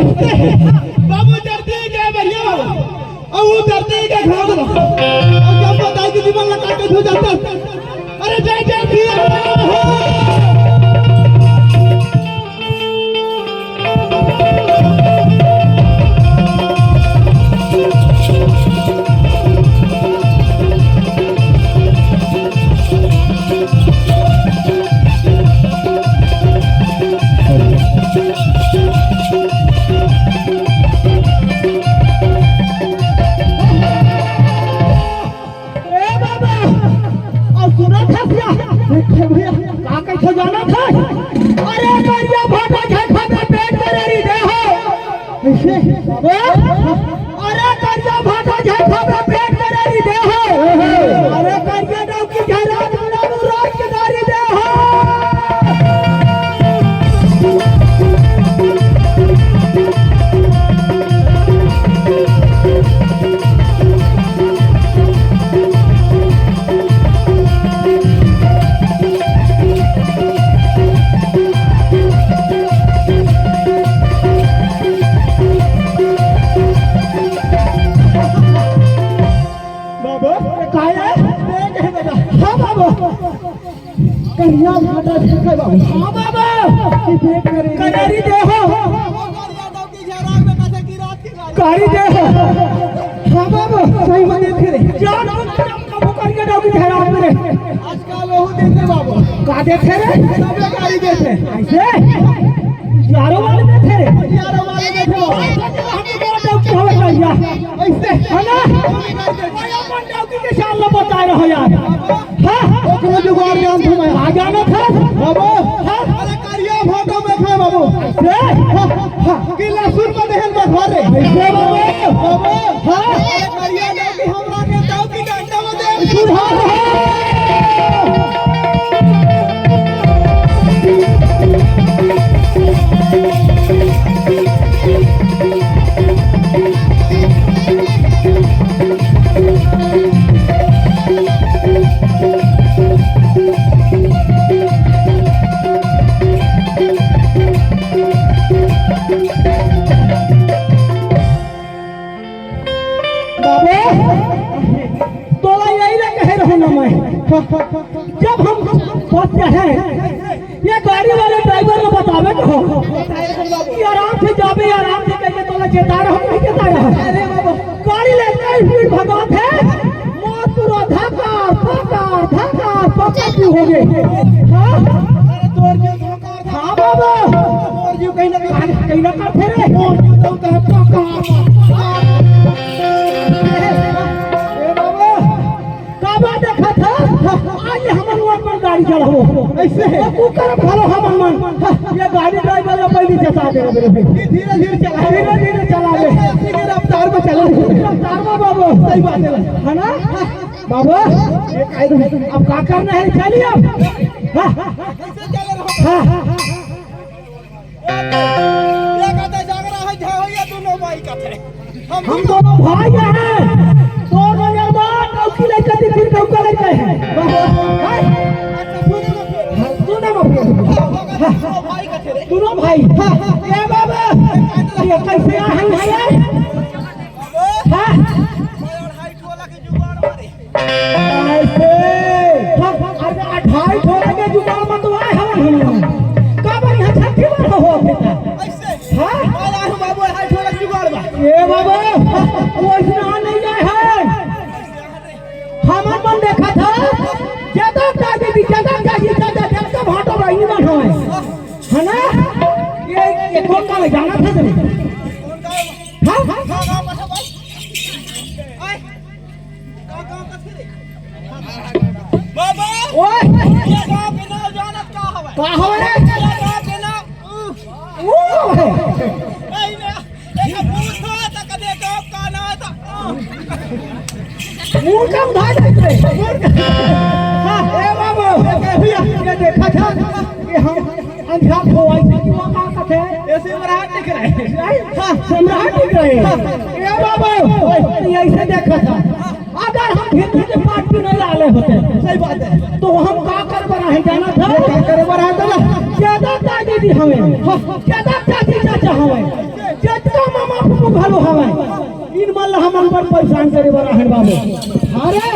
बाबू डरते क्या बढ़िया बाबू और वो डरते क्या खा दो और जब बताई कि जीवन लगा के हो जाता अरे जय जय जाना था अरे बढ़िया भाटा झटका में पेट करेरी दे हो ऐसे अरे बढ़िया भाटा झटका में पेट करेरी दे हो अरे बढ़िया नाव की झरा रोज के दारी दे हो कन्या भाटा झटका बाबू हां बाबू पेट करेरी दे हो कारी दे हो हां बाबू सही माने थे जान का भुकर के डाउ की झरा मेरे आजकल वो देते बाबू का देते रे सबे कारी देते ऐसे यारों वाले देते रे यारों वाले देते हम बहुत डाउ की होवे भैया ऐसे है ना अपन डाउ की के साल बता रहे हो यार हां ओकरो जुगाड़ जान तुम आ जाना था बाबू अरे करिया फोटो में खा बाबू ऐसे कि लहसुन में देहन बखरे ऐसे बाबू हां अरे करिया ने कि हमरा के दाव की डंडा में दे सुधार जब हम पहुंचते हैं ये गाड़ी वाले ड्राइवर ने बतावे को कि आराम से जाबे आराम से कह के तोला चेता रहो नहीं चेता रहो अरे बाबू गाड़ी लेके स्पीड भगात है मौत पूरा धक्का की हो गए हां अरे तोड़ के धक्का हां बाबू तोड़ जो कहीं ना कर थे रे तो धक्का आज हमन ऊपर गाड़ी चलाओ ऐसे तू कर भालो हम मन ये गाड़ी ड्राइवर ला पहले चला दे रे भाई धीरे धीरे चला दे धीरे रफ्तार में चला रफ्तार में बाबू सही बात है ना बाबू अब क्या करना है चलिए अब हां कैसे चल रहा हां ये कहते जाग रहा है ये दोनों भाई का थे हम दोनों भाई हैं तो नजर बाद नौकी लेकर फिर नौका लेकर है बाबू सुने मत भाई का थे दोनों भाई ये बाबा ये कैसे हैं भैया हां और हाइट वाला के जुगाड़ मारे ऐसे अरे 28 वाला के जुगाड़ मत आए हम का बनी है छठी बार हो ऐसे हां आया है बाबू हाइट वाला के जुगाड़ बा ए बाबू वो इतना नहीं जाए है हमन मन देखा था ज्यादा दादी ज्यादा भाटो रही मन है ना ये कौन का जाना था तुम हां हां बाबा ओए ये गांव के नाम जानत का हवे ये गांव के नाम ओ है ए पूछो त कदे गांव का नाम था मूर्खम धाय दे हां ए बाबू भैया ये देखा था कि हम अंधा हो आई थी वो का थे ऐसे सम्राट दिख रहे हां सम्राट दिख रहे ए बाबू ये ऐसे देखा था अगर हम भीतर के पार्टी नहीं लाले होते सही बात है तो हम का कर बना है जाना था का कर बना था ज्यादा दादी दी हमें ज्यादा चाची चाचा हमें जितना मामा फूफू भालो हमें इन मल्ला हम पर परेशान करे बना है बाबू अरे